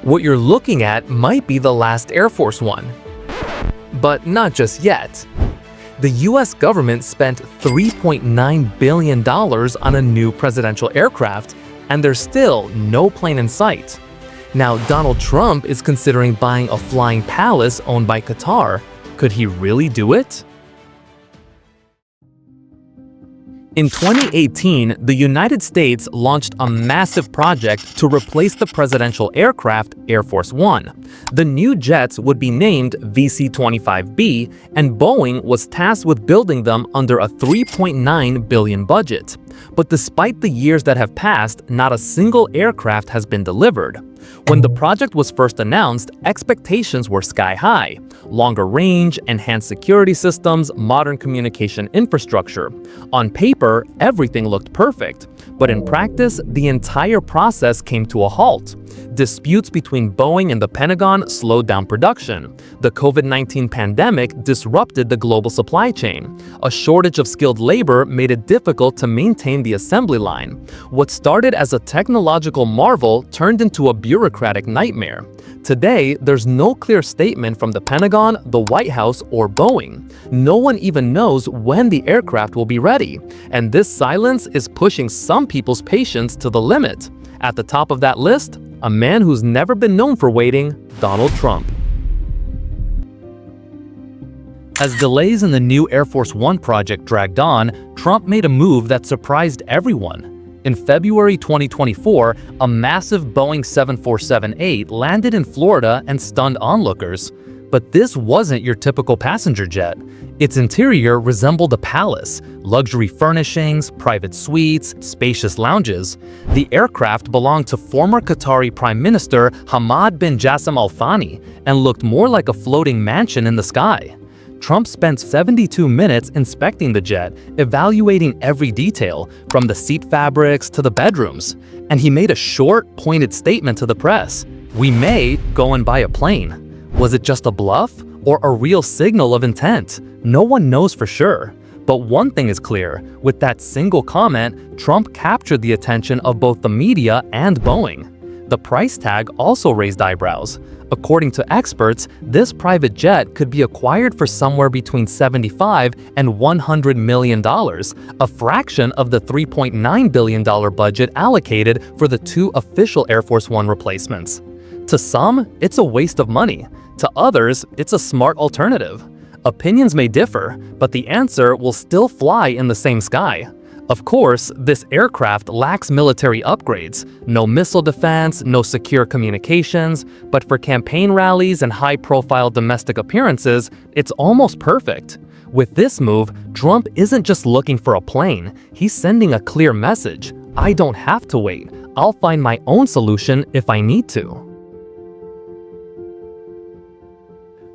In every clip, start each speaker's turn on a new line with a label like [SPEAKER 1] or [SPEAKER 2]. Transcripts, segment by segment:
[SPEAKER 1] What you're looking at might be the last Air Force One. But not just yet. The US government spent $3.9 billion on a new presidential aircraft, and there's still no plane in sight. Now, Donald Trump is considering buying a flying palace owned by Qatar. Could he really do it? In 2018, the United States launched a massive project to replace the presidential aircraft Air Force One. The new jets would be named VC-25B, and Boeing was tasked with building them under a $3.9 billion budget. But despite the years that have passed, not a single aircraft has been delivered. When the project was first announced, expectations were sky high. Longer range, enhanced security systems, modern communication infrastructure. On paper, everything looked perfect. But in practice, the entire process came to a halt. Disputes between Boeing and the Pentagon slowed down production. The COVID-19 pandemic disrupted the global supply chain. A shortage of skilled labor made it difficult to maintain the assembly line. What started as a technological marvel turned into a bureaucratic nightmare. Today, there's no clear statement from the Pentagon, the White House, or Boeing. No one even knows when the aircraft will be ready. And this silence is pushing some people's patience to the limit. At the top of that list, a man who's never been known for waiting, Donald Trump. As delays in the new Air Force One project dragged on, Trump made a move that surprised everyone. In February 2024, a massive Boeing 747-8 landed in Florida and stunned onlookers. But this wasn't your typical passenger jet. Its interior resembled a palace, luxury furnishings, private suites, spacious lounges. The aircraft belonged to former Qatari Prime Minister Hamad bin Jassim Al Thani and looked more like a floating mansion in the sky. Trump spent 72 minutes inspecting the jet, evaluating every detail, from the seat fabrics to the bedrooms. And he made a short, pointed statement to the press. "We may go and buy a plane." Was it just a bluff or a real signal of intent? No one knows for sure. But one thing is clear, with that single comment, Trump captured the attention of both the media and Boeing. The price tag also raised eyebrows. According to experts, this private jet could be acquired for somewhere between $75 and $100 million, a fraction of the $3.9 billion budget allocated for the two official Air Force One replacements. To some, it's a waste of money. To others, it's a smart alternative. Opinions may differ, but the answer will still fly in the same sky. Of course, this aircraft lacks military upgrades, no missile defense, no secure communications, but for campaign rallies and high-profile domestic appearances, it's almost perfect. With this move, Trump isn't just looking for a plane, he's sending a clear message. I don't have to wait. I'll find my own solution if I need to.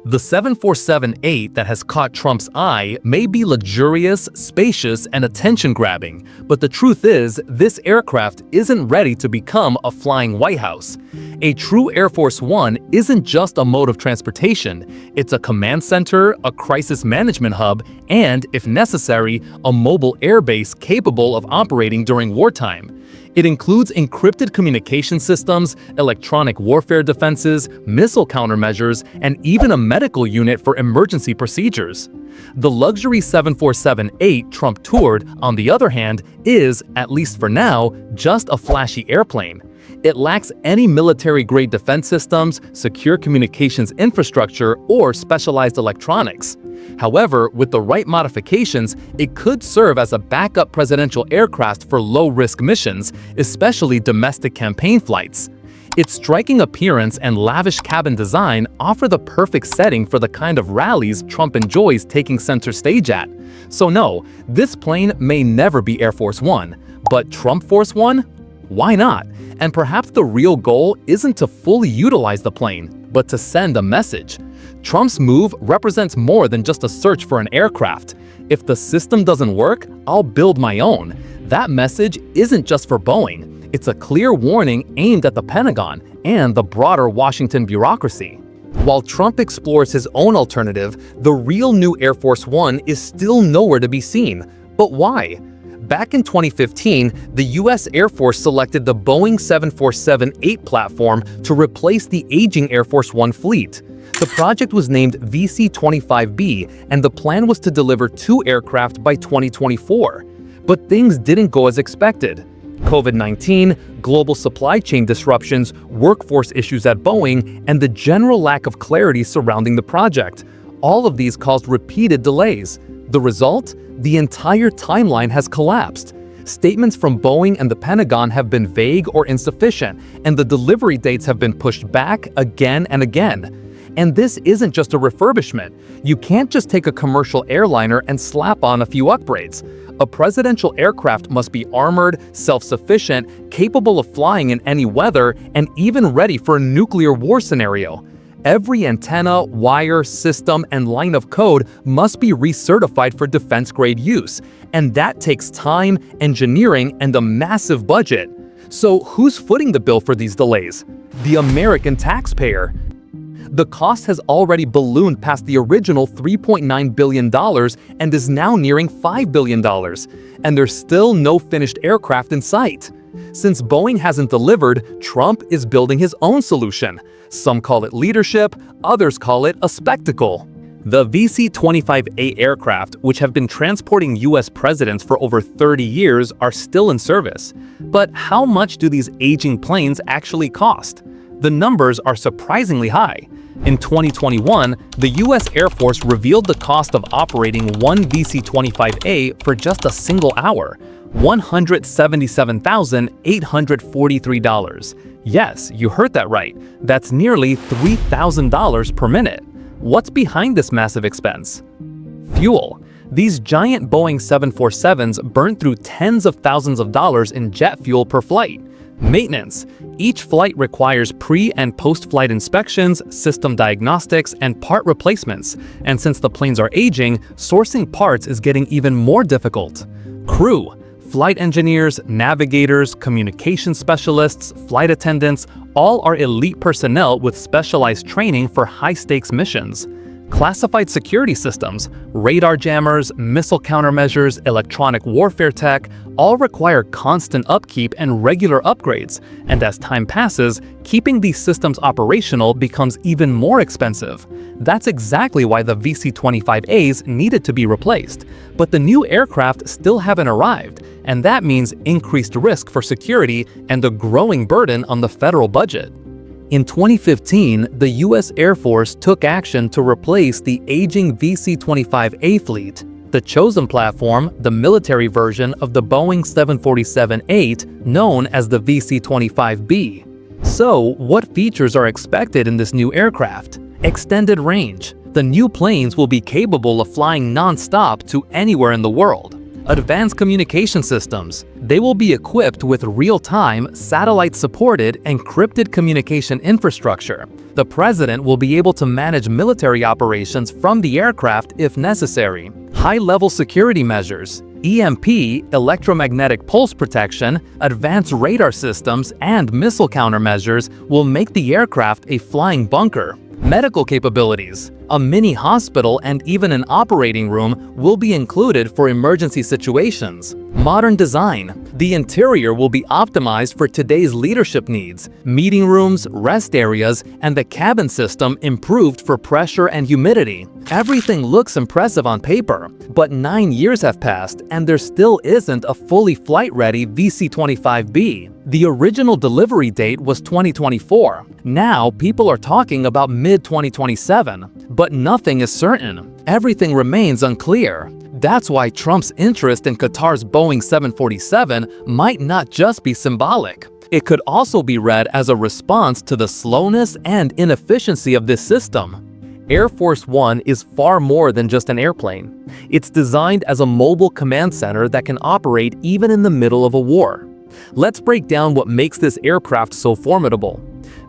[SPEAKER 1] The 747-8 that has caught Trump's eye may be luxurious, spacious, and attention-grabbing, but the truth is, this aircraft isn't ready to become a flying White House. A true Air Force One isn't just a mode of transportation, it's a command center, a crisis management hub, and, if necessary, a mobile airbase capable of operating during wartime. It includes encrypted communication systems, electronic warfare defenses, missile countermeasures, and even a medical unit for emergency procedures. The luxury 747-8 Trump toured, on the other hand, is, at least for now, just a flashy airplane. It lacks any military-grade defense systems, secure communications infrastructure, or specialized electronics. However, with the right modifications, it could serve as a backup presidential aircraft for low-risk missions, especially domestic campaign flights. Its striking appearance and lavish cabin design offer the perfect setting for the kind of rallies Trump enjoys taking center stage at. So no, this plane may never be Air Force One, but Trump Force One? Why not? And perhaps the real goal isn't to fully utilize the plane, but to send a message. Trump's move represents more than just a search for an aircraft. If the system doesn't work, I'll build my own. That message isn't just for Boeing. It's a clear warning aimed at the Pentagon and the broader Washington bureaucracy. While Trump explores his own alternative, the real new Air Force One is still nowhere to be seen. But why? Back in 2015, the U.S. Air Force selected the Boeing 747-8 platform to replace the aging Air Force One fleet. The project was named VC-25B, and the plan was to deliver 2 aircraft by 2024. But things didn't go as expected. COVID-19, global supply chain disruptions, workforce issues at Boeing, and the general lack of clarity surrounding the project. All of these caused repeated delays. The result? The entire timeline has collapsed. Statements from Boeing and the Pentagon have been vague or insufficient, and the delivery dates have been pushed back again and again. And this isn't just a refurbishment. You can't just take a commercial airliner and slap on a few upgrades. A presidential aircraft must be armored, self-sufficient, capable of flying in any weather, and even ready for a nuclear war scenario. Every antenna, wire, system, and line of code must be recertified for defense-grade use, and that takes time, engineering, and a massive budget. So who's footing the bill for these delays? The American taxpayer. The cost has already ballooned past the original $3.9 billion and is now nearing $5 billion, and there's still no finished aircraft in sight. Since Boeing hasn't delivered, Trump is building his own solution. Some call it leadership, others call it a spectacle. The VC-25A aircraft, which have been transporting U.S. presidents for over 30 years, are still in service. But how much do these aging planes actually cost? The numbers are surprisingly high. In 2021, the U.S. Air Force revealed the cost of operating one VC-25A for just a single hour: $177,843. Yes, you heard that right. That's nearly $3,000 per minute. What's behind this massive expense? Fuel. These giant Boeing 747s burn through tens of thousands of dollars in jet fuel per flight. Maintenance. Each flight requires pre- and post-flight inspections, system diagnostics, and part replacements. And since the planes are aging, sourcing parts is getting even more difficult. Crew. Flight engineers, navigators, communication specialists, flight attendants, all are elite personnel with specialized training for high-stakes missions. Classified security systems, radar jammers, missile countermeasures, electronic warfare tech, all require constant upkeep and regular upgrades, and as time passes, keeping these systems operational becomes even more expensive. That's exactly why the VC-25As needed to be replaced, but the new aircraft still haven't arrived, and that means increased risk for security and a growing burden on the federal budget. In 2015, the U.S. Air Force took action to replace the aging VC-25A fleet. The chosen platform, the military version of the Boeing 747-8, known as the VC-25B. So, what features are expected in this new aircraft? Extended range. The new planes will be capable of flying non-stop to anywhere in the world. Advanced communication systems. They will be equipped with real-time, satellite-supported, encrypted communication infrastructure. The president will be able to manage military operations from the aircraft if necessary. High-level security measures. EMP, electromagnetic pulse protection, advanced radar systems, and missile countermeasures will make the aircraft a flying bunker. Medical capabilities. A mini hospital and even an operating room will be included for emergency situations. Modern design. The interior will be optimized for today's leadership needs. Meeting rooms, rest areas, and the cabin system improved for pressure and humidity. Everything looks impressive on paper, but 9 years have passed and there still isn't a fully flight-ready VC-25B. The original delivery date was 2024. Now people are talking about mid-2027. But nothing is certain. Everything remains unclear. That's why Trump's interest in Qatar's Boeing 747 might not just be symbolic. It could also be read as a response to the slowness and inefficiency of this system. Air Force One is far more than just an airplane. It's designed as a mobile command center that can operate even in the middle of a war. Let's break down what makes this aircraft so formidable.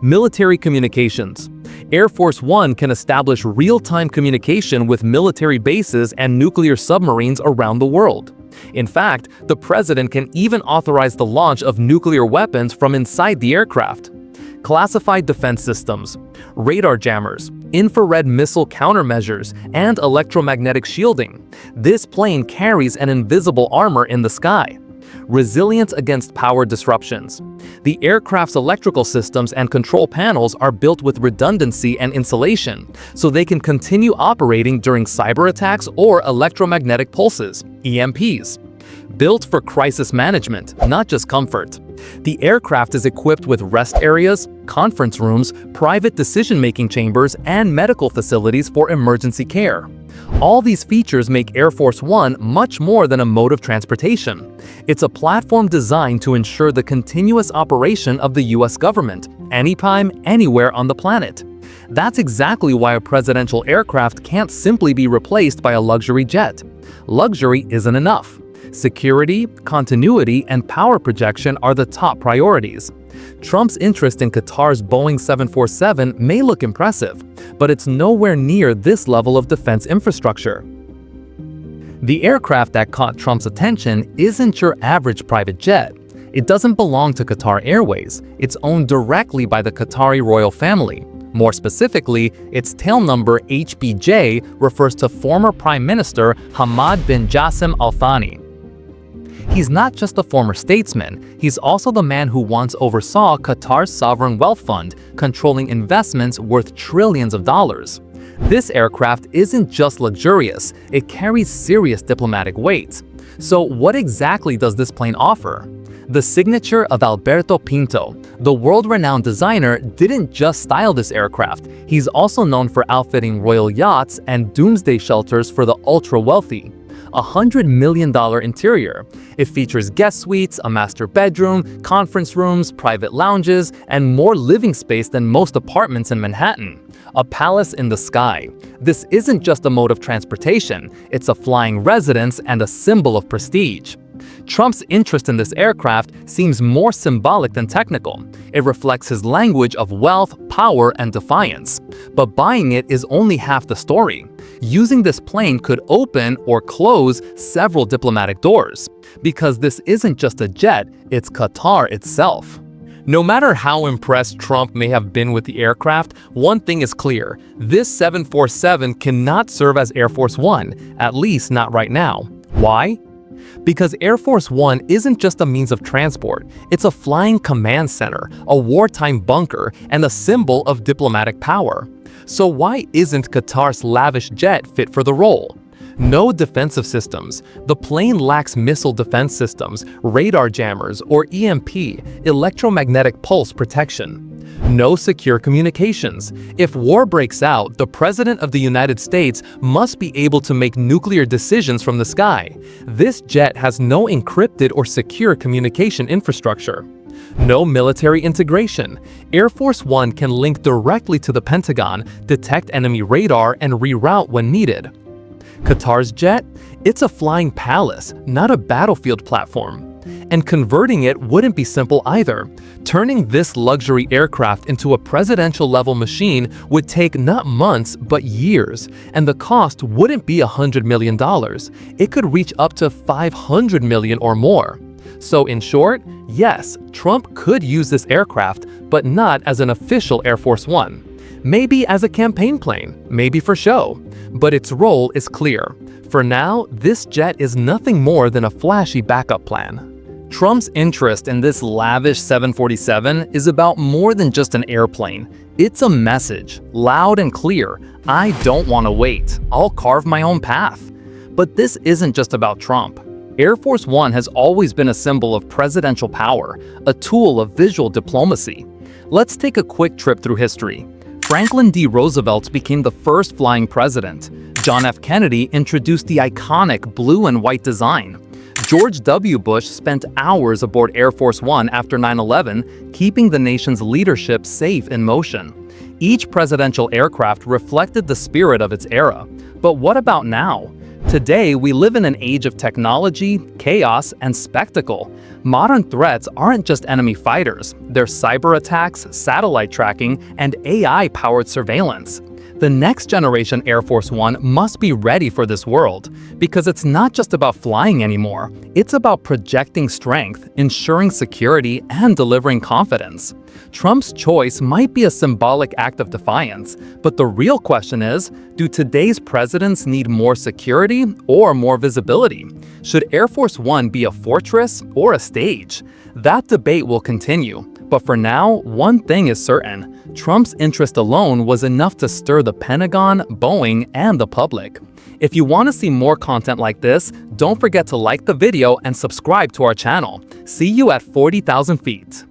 [SPEAKER 1] Military communications. Air Force One can establish real-time communication with military bases and nuclear submarines around the world. In fact, the president can even authorize the launch of nuclear weapons from inside the aircraft. Classified defense systems. Radar jammers. infrared missile countermeasures, and electromagnetic shielding. This plane carries an invisible armor in the sky. Resilience against power disruptions. The aircraft's electrical systems and control panels are built with redundancy and insulation, so they can continue operating during cyber attacks or electromagnetic pulses, EMPs. Built for crisis management, not just comfort. The aircraft is equipped with rest areas, conference rooms, private decision-making chambers, and medical facilities for emergency care. All these features make Air Force One much more than a mode of transportation. It's a platform designed to ensure the continuous operation of the US government, anytime, anywhere on the planet. That's exactly why a presidential aircraft can't simply be replaced by a luxury jet. Luxury isn't enough. Security, continuity, and power projection are the top priorities. Trump's interest in Qatar's Boeing 747 may look impressive, but it's nowhere near this level of defense infrastructure. The aircraft that caught Trump's attention isn't your average private jet. It doesn't belong to Qatar Airways. It's owned directly by the Qatari royal family. More specifically, its tail number HBJ refers to former Prime Minister Hamad bin Jassim Al Thani. He's not just a former statesman, he's also the man who once oversaw Qatar's sovereign wealth fund, controlling investments worth trillions of dollars. This aircraft isn't just luxurious, it carries serious diplomatic weight. So what exactly does this plane offer? The signature of Alberto Pinto, the world-renowned designer, didn't just style this aircraft, he's also known for outfitting royal yachts and doomsday shelters for the ultra-wealthy. $100 million interior. It features guest suites, a master bedroom, conference rooms, private lounges, and more living space than most apartments in Manhattan. A palace in the sky. This isn't just a mode of transportation, it's a flying residence and a symbol of prestige. Trump's interest in this aircraft seems more symbolic than technical. It reflects his language of wealth, power, and defiance. But buying it is only half the story. Using this plane could open or close several diplomatic doors. Because this isn't just a jet, it's Qatar itself. No matter how impressed Trump may have been with the aircraft, one thing is clear. This 747 cannot serve as Air Force One, at least not right now. Why? Because Air Force One isn't just a means of transport, it's a flying command center, a wartime bunker, and a symbol of diplomatic power. So why isn't Qatar's Lavish jet fit for the role? No defensive systems. The plane lacks missile defense systems, radar jammers, or EMP, electromagnetic pulse protection. No secure communications. If war breaks out, the President of the United States must be able to make nuclear decisions from the sky. This jet has no encrypted or secure communication infrastructure. No military integration. Air Force One can link directly to the Pentagon, detect enemy radar, and reroute when needed. Qatar's jet? It's a flying palace, not a battlefield platform. And converting it wouldn't be simple either. Turning this luxury aircraft into a presidential-level machine would take not months, but years, and the cost wouldn't be $100 million. It could reach up to $500 million or more. So in short, yes, Trump could use this aircraft, but not as an official Air Force One. Maybe as a campaign plane, maybe for show. But its role is clear. For now, this jet is nothing more than a flashy backup plan. Trump's interest in this lavish 747 is about more than just an airplane. It's a message, loud and clear. I don't want to wait. I'll carve my own path. But this isn't just about Trump. Air Force One has always been a symbol of presidential power, a tool of visual diplomacy. Let's take a quick trip through history. Franklin D. Roosevelt became the first flying president. John F. Kennedy introduced the iconic blue and white design. George W. Bush spent hours aboard Air Force One after 9/11, keeping the nation's leadership safe in motion. Each presidential aircraft reflected the spirit of its era. But what about now? Today, we live in an age of technology, chaos, and spectacle. Modern threats aren't just enemy fighters, they're cyber attacks, satellite tracking, and AI-powered surveillance. The next generation Air Force One must be ready for this world, because it's not just about flying anymore, it's about projecting strength, ensuring security, and delivering confidence. Trump's choice might be a symbolic act of defiance, but the real question is, do today's presidents need more security or more visibility? Should Air Force One be a fortress or a stage? That debate will continue, but for now, one thing is certain. Trump's interest alone was enough to stir the Pentagon, Boeing, and the public. If you want to see more content like this, don't forget to like the video and subscribe to our channel. See you at 40,000 feet.